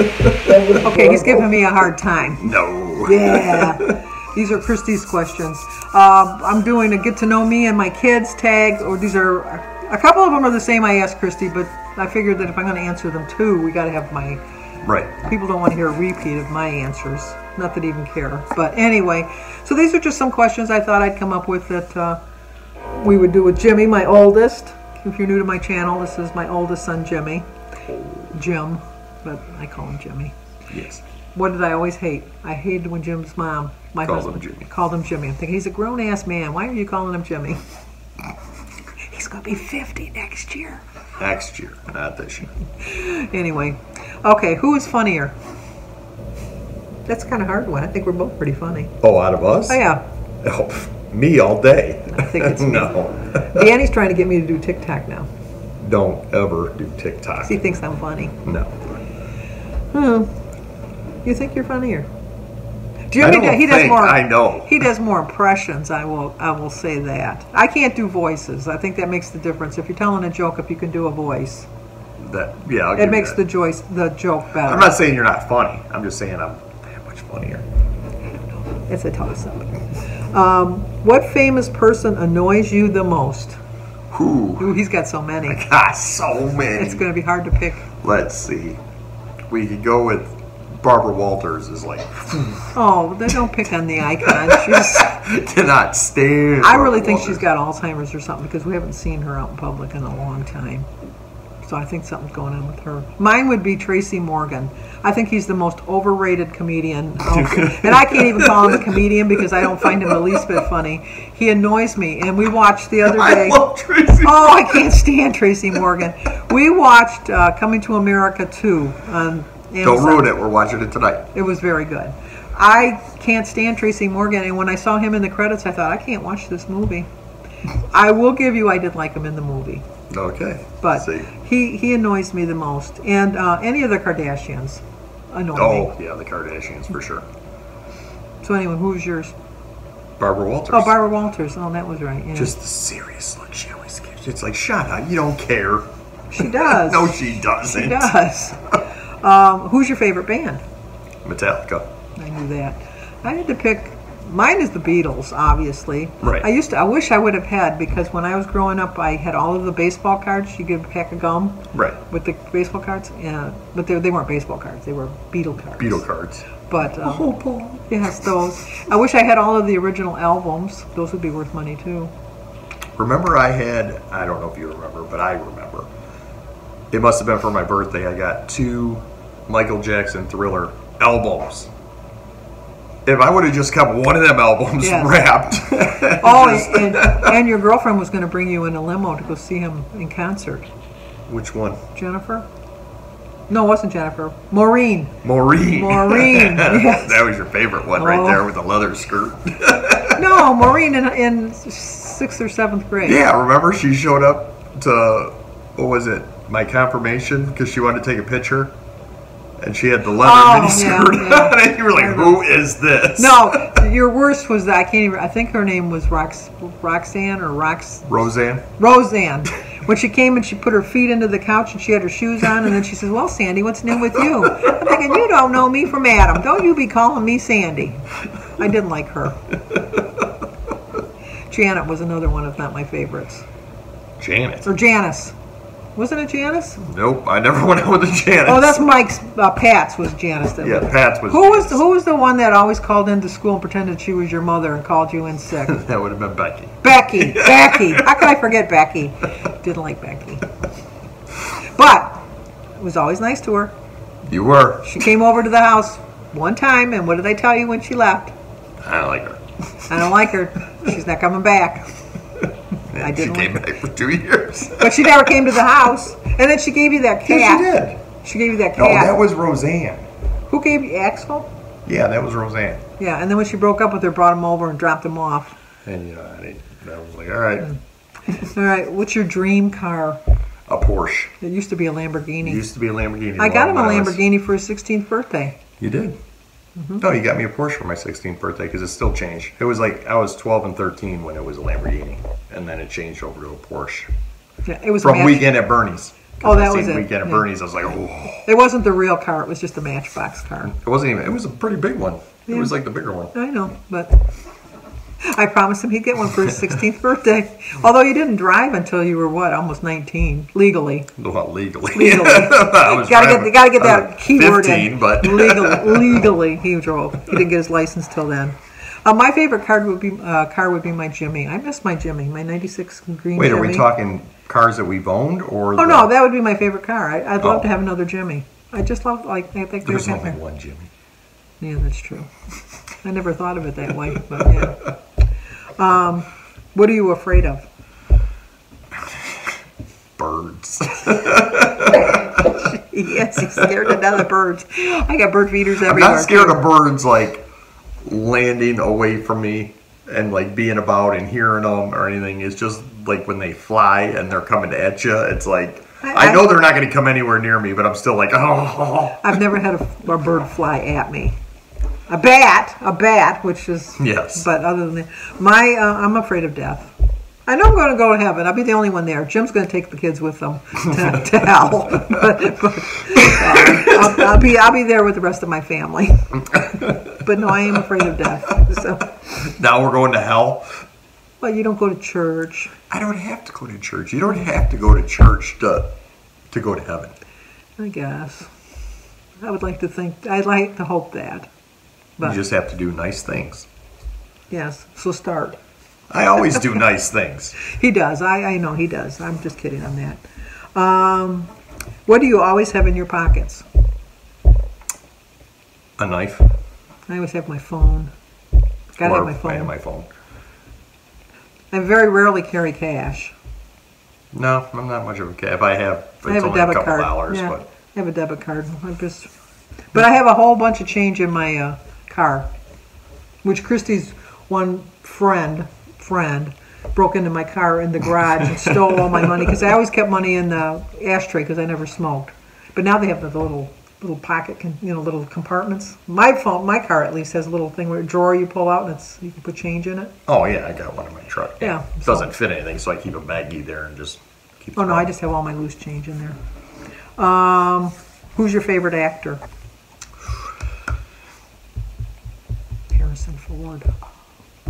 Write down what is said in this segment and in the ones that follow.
Okay, he's giving me a hard time. No. Yeah. These are Christy's questions. I'm doing a get to know me and my kids tag, or these are, a couple of them are the same I asked Christy, but I figured that if I'm going to answer them too, we got to have my, people don't want to hear a repeat of my answers. Not that I even care. But anyway, so these are just some questions I thought I'd come up with that we would do with Jimmy, my oldest. If you're new to my channel, this is my oldest son, Jimmy. Jim, but I call him Jimmy. Yes. What did I always hate? I hated when Jim's mom, my husband, called him Jimmy. I'm thinking, he's a grown-ass man. Why are you calling him Jimmy? He's going to be 50 next year. Next year, not this year. Anyway, okay, who is funnier? That's kind of hard one. I think we're both pretty funny. Oh, out of us? Oh, yeah. Oh, me all day. I think it's me. No. Danny's trying to get me to do TikTok now. Don't ever do TikTok. He thinks I'm funny. No. You think you're funnier? Jimmy, he does more. I know. He does more impressions. I will say that. I can't do voices. I think that makes the difference. If you're telling a joke, if you can do a voice, it makes the joke better. I'm not saying you're not funny. I'm just saying I'm that much funnier. I don't know. It's a toss-up. What famous person annoys you the most? Ooh, he's got so many. I got so many. It's going to be hard to pick. Let's see. We could go with Barbara Walters is like. Oh, they don't pick on the icon. She's cannot stand. I really think she's got Alzheimer's or something because we haven't seen her out in public in a long time. So I think something's going on with her. Mine would be Tracy Morgan. I think he's the most overrated comedian. And I can't even call him a comedian because I don't find him the least bit funny. He annoys me. And we watched the other day. I love Tracy. Oh, I can't stand Tracy Morgan. We watched Coming to America 2 on Amazon. Don't ruin it. We're watching it tonight. It was very good. I can't stand Tracy Morgan. And when I saw him in the credits, I thought, I can't watch this movie. I will give you, I did like him in the movie. Okay. But he annoys me the most. And any of the Kardashians annoy me. Oh, yeah, the Kardashians, for sure. So anyway, who's yours? Barbara Walters. Oh, Barbara Walters. Oh, that was right. Yeah. Just the serious look she always gives. It's like, shut up. You don't care. She does. No, she doesn't. She does. Who's your favorite band? Metallica. I knew that. I had to pick. Mine is the Beatles, obviously. Right. I wish I would have had, because when I was growing up, I had all of the baseball cards. You get a pack of gum. Right. With the baseball cards. Yeah. But they weren't baseball cards. They were Beatle cards. Beatle cards. But, yes, those. I wish I had all of the original albums. Those would be worth money, too. Remember I don't know if you remember, but I remember. It must have been for my birthday. I got 2 Michael Jackson Thriller albums. If I would have just kept one of them albums wrapped. And your girlfriend was going to bring you in a limo to go see him in concert. Which one? Jennifer? No, it wasn't Jennifer. Maureen. Yes. That was your favorite one right there with the leather skirt. No, Maureen in 6th or 7th grade. Yeah, remember she showed up to, what was it, my confirmation because she wanted to take a picture? And she had the leather miniskirt on, and you were like, who is this? No, your worst was that, I think her name was Roxanne or Roseanne? Roseanne. When she came and she put her feet into the couch and she had her shoes on, and then she says, well, Sandy, what's new with you? I'm thinking, you don't know me from Adam. Don't you be calling me Sandy. I didn't like her. Janet was another one of not my favorites. Janet? Or Janice. Wasn't it Janice? Nope, I never went out with a Janice. Oh, that's Mike's. Pats was Janice. Pats was. Who was the one that always called into school and pretended she was your mother and called you in sick? That would have been Becky. Becky. How could I forget Becky? Didn't like Becky. But it was always nice to her. You were. She came over to the house one time, and what did I tell you when she left? I don't like her. I don't like her. She's not coming back. She came back for 2 years. But she never came to the house. And then she gave you that cat. Yeah, she did. She gave you that cat. No, that was Roseanne. Who gave you Axel? Yeah, that was Roseanne. Yeah, and then when she broke up with her, brought him over and dropped him off. And, I was like, all right. All right, what's your dream car? A Porsche. It used to be a Lamborghini. It used to be a Lamborghini. I got him a Lamborghini for his 16th birthday. You did? Mm-hmm. No, you got me a Porsche for my 16th birthday because it still changed. It was like I was 12 and 13 when it was a Lamborghini, and then it changed over to a Porsche. Yeah, it was from Weekend at Bernie's. Oh, that I was seen it. Weekend at Yeah. Bernie's. I was like, oh. It wasn't the real car. It was just a Matchbox car. It wasn't even. It was a pretty big one. It Yeah. was like the bigger one. I know, but I promised him he'd get one for his 16th birthday. Although you didn't drive until you were, what, almost 19, legally. Well, legally. Legally. I was Gotta get that like keyword 15, in. but Legally, he drove. He didn't get his license till then. My favorite car would be my Jimmy. I miss my Jimmy, my '96 green Wait, Jimmy. are we talking cars that we've owned or? Oh no, that would be my favorite car. I'd love Oh. to have another Jimmy. I just love I think There's they're only one Jimmy. Yeah, that's true. I never thought of it that way, but yeah. What are you afraid of? Birds. Yes, he's scared to death of birds. I got bird feeders I'm everywhere. not scared of birds like landing away from me and like being about and hearing them or anything. It's just like when they fly and they're coming at you. It's like I know they're not going to come anywhere near me, but I'm still like, oh. I've never had a bird fly at me. A bat, which is Yes. But other than that, I'm afraid of death. I know I'm going to go to heaven. I'll be the only one there. Jim's going to take the kids with them to hell. I'll be there with the rest of my family. But no, I am afraid of death. So, Now we're going to hell. well, you don't go to church. I don't have to go to church. You don't have to go to church to go to heaven. I guess. I would like to think. I'd like to hope that. But You just have to do nice things. yes, so start. I always do nice things. He does. I know he does. I'm just kidding on that. What do you always have in your pockets? A knife. I always have my phone. Gotta have my phone. And my phone. I very rarely carry cash. No, I'm not much of a cat. If I have, it's I have a only debit a couple card. dollars. Yeah, But I have a debit card. But I have a whole bunch of change in my car, which Christy's one friend broke into my car in the garage and stole all my money because I always kept money in the ashtray because I never smoked. But now they have the little pocket, little compartments. My car at least has a little thing where a drawer you pull out and you can put change in it. oh yeah, I got one in my truck. Yeah, It doesn't fit anything, so I keep a baggie there and just keep. Oh no, I just have all my loose change in there. Who's your favorite actor? Harrison Ford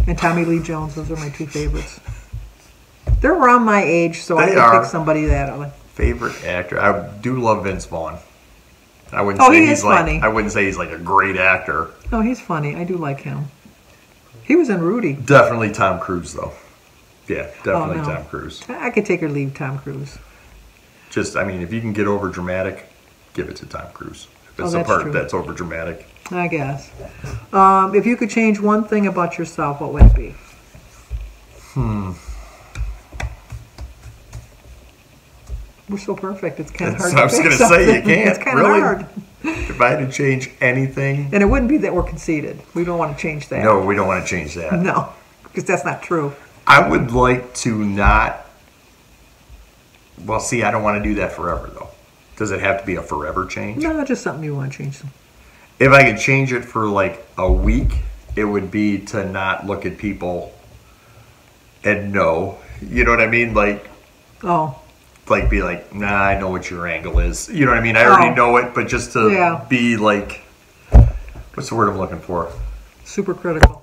and Tommy Lee Jones. Those are my two favorites. They're around my age, so I can pick somebody that I like. Favorite actor? I do love Vince Vaughn. I wouldn't Oh, say he he's is like. funny. I wouldn't say he's like a great actor. No, he's funny. I do like him. He was in Rudy. Definitely Tom Cruise though. Yeah, definitely no. Tom Cruise. I could take or leave Tom Cruise. Just, I mean, if you can get over dramatic, give it to Tom Cruise. If it's that's the part true. that's over dramatic. I guess. If you could change one thing about yourself, what would it be? We're so perfect. It's kind of hard. I was going to say you can't. It's kind of really. hard. If I had to change anything, And it wouldn't be that we're conceited. We don't want to change that. no, we don't want to change that. No, because that's not true. I would like to not. Well, see, I don't want to do that forever though. Does it have to be a forever change? No, just something you want to change. If I could change it for like a week, it would be to not look at people and know. You know what I mean? Like be like, nah, I know what your angle is. You know what I mean? I already know it, but just to be like, what's the word I'm looking for? Super critical.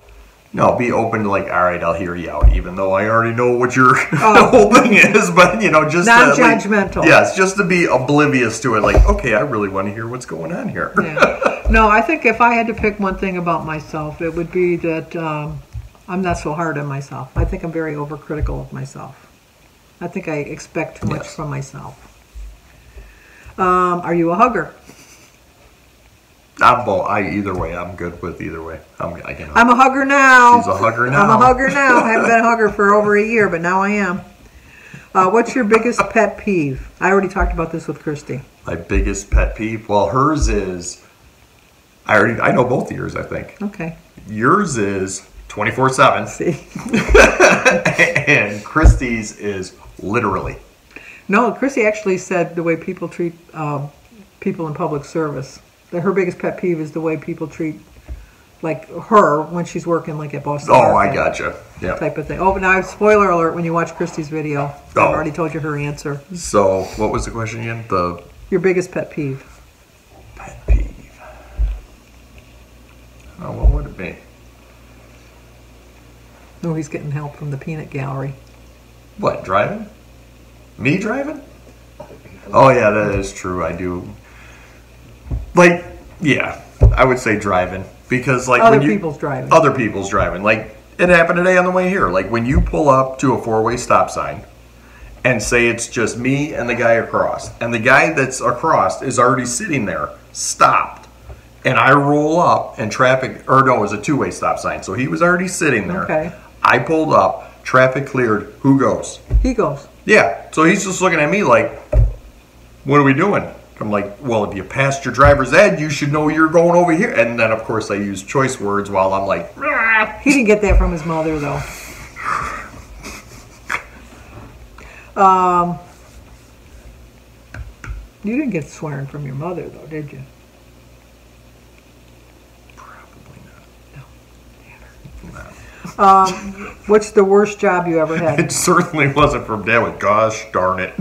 No, be open to like, all right, I'll hear you out, even though I already know what your whole thing is. But just non-judgmental. Yes, just to be oblivious to it. Like, okay, I really want to hear what's going on here. Yeah. No, I think if I had to pick one thing about myself, it would be that I'm not so hard on myself. I think I'm very overcritical of myself. I think I expect too much from myself. Are you a hugger? I'm both. Either way, I'm good with either way. I'm a hugger now. She's a hugger now. I'm a hugger now. I haven't been a hugger for over a year, but now I am. What's your biggest pet peeve? I already talked about this with Christy. My biggest pet peeve? Well, hers is, I know both of yours, I think. Okay. Yours is 24/7. See? And Christy's is literally. No, Christy actually said the way people treat people in public service. That her biggest pet peeve is the way people treat like her when she's working like at Boston. Oh, I gotcha. Yeah. Type of thing. Oh, but now spoiler alert when you watch Christy's video. Oh. I've already told you her answer. So, what was the question again? Your biggest pet peeve. Pet peeve. Oh, what would it be? Oh, he's getting help from the peanut gallery. What, driving? Me driving? Oh, yeah, that is true. I do. Like, yeah, I would say driving. Because, like, Other people's driving. Other people's driving. Like, it happened today on the way here. Like, when you pull up to a four-way stop sign and say it's just me and the guy across, and the guy that's across is already sitting there, stopped, and I roll up and traffic, or no, it was a two-way stop sign, so he was already sitting there. Okay. I pulled up, traffic cleared, who goes? He goes. Yeah, so he's just looking at me like, what are we doing? I'm like, well, if you passed your driver's ed, you should know you're going over here. And then, of course, I use choice words while I'm like, "Rah." He didn't get that from his mother, though. You didn't get swearing from your mother, though, did you? Probably No. not. What's the worst job you ever had? It certainly wasn't from Dad with, gosh darn it.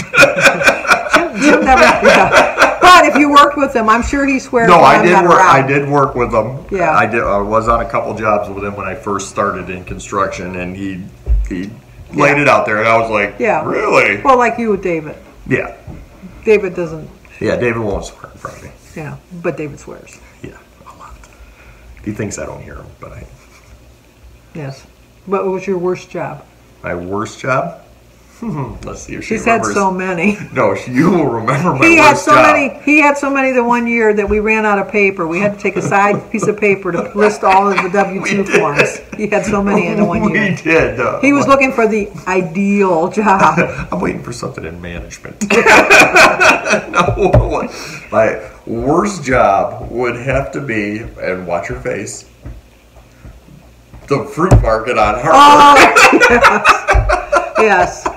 Jim never. Yeah. But if you worked with him, I'm sure he swears. No, I did work with him. Yeah. I was on a couple jobs with him when I first started in construction, and he laid it out there, and I was like, yeah. Really? Well, like you with David. Yeah. David doesn't. Yeah, David won't swear in front of me. Yeah, but David swears. Yeah, a lot. He thinks I don't hear him, but I. Yes. What was your worst job? My worst job? Let's see if she She's had remembers. so many. No, you will remember my He had worst so job. many. He had so many the one year that we ran out of paper. We had to take a side piece of paper to list all of the W-2 forms. He had so many in the one year. We did. He was looking for the ideal job. I'm waiting for something in management. No, my worst job would have to be, and watch your face, the fruit market on Harvard. Oh, yes.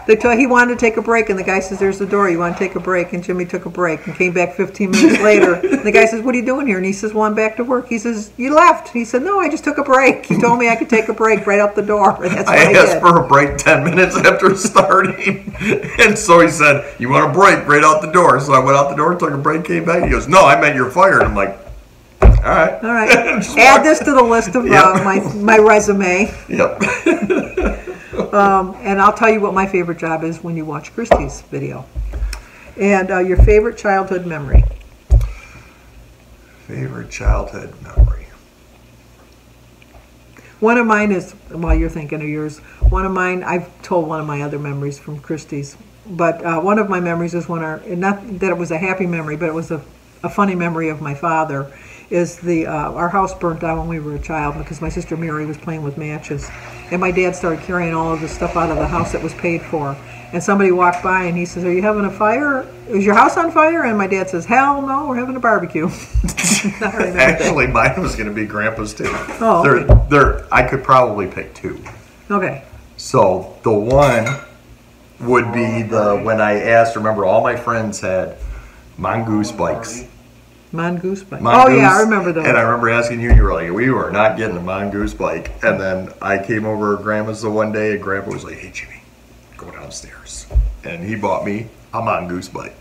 He wanted to take a break, and the guy says, there's the door. You want to take a break? And Jimmy took a break and came back 15 minutes later. And the guy says, what are you doing here? And he says, well, I'm back to work. He says, you left. He said, no, I just took a break. He told me I could take a break right out the door. And that's what I asked did. for a break 10 minutes after starting. And so he said, you want a break right out the door? So I went out the door, took a break, came back. He goes, no, I meant you're fired. I'm like, all right. All right. Add this to the list of my resume. Yep. And I'll tell you what my favorite job is when you watch Christy's video. And your favorite childhood memory. Favorite childhood memory. One of mine is, while you're thinking of yours, one of mine, I've told one of my other memories from Christy's. But one of my memories is when not that it was a happy memory, but it was a funny memory of my father, is our house burnt down when we were a child because my sister Mary was playing with matches. And my dad started carrying all of the stuff out of the house that was paid for. And somebody walked by and he says, are you having a fire? Is your house on fire? And my dad says, hell no, we're having a barbecue. Actually, mine was going to be Grandpa's too. Oh, okay. I could probably pick two. Okay. So the one would be when I asked, remember all my friends had mongoose bikes. Mongoose bike. Oh, yeah, I remember those. And I remember asking you, and you were like, we were not getting a mongoose bike. And then I came over to Grandma's the one day, and Grandpa was like, hey, Jimmy, go downstairs. And he bought me a mongoose bike.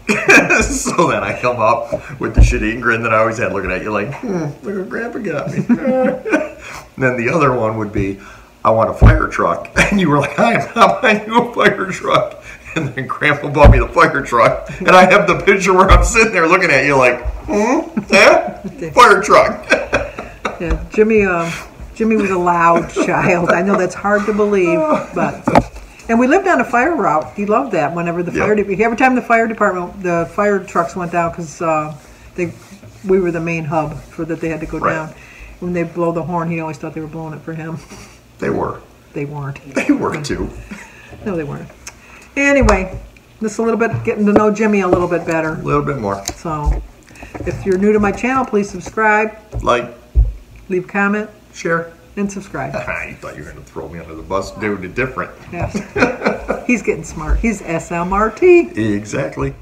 So then I come up with the shit-eating grin that I always had, looking at you like, look what Grandpa got me. And then the other one would be, I want a fire truck. And you were like, I'm not buying you a fire truck. And then Grandpa bought me the fire truck. And I have the picture where I'm sitting there looking at you like, yeah, fire truck. Yeah, Jimmy was a loud child. I know that's hard to believe, but... And we lived on a fire route. He loved that whenever the every time the fire trucks went down, because we were the main hub for that they had to go down. When they blow the horn, he always thought they were blowing it for him. They were. They weren't. They were too. No, they weren't. Anyway, just a little bit, getting to know Jimmy a little bit better. A little bit more. So, if you're new to my channel, please subscribe. Like. Leave a comment. Share. And subscribe. You thought you were going to throw me under the bus. Doing it different. Yes. He's getting smart. He's SMRT. Exactly.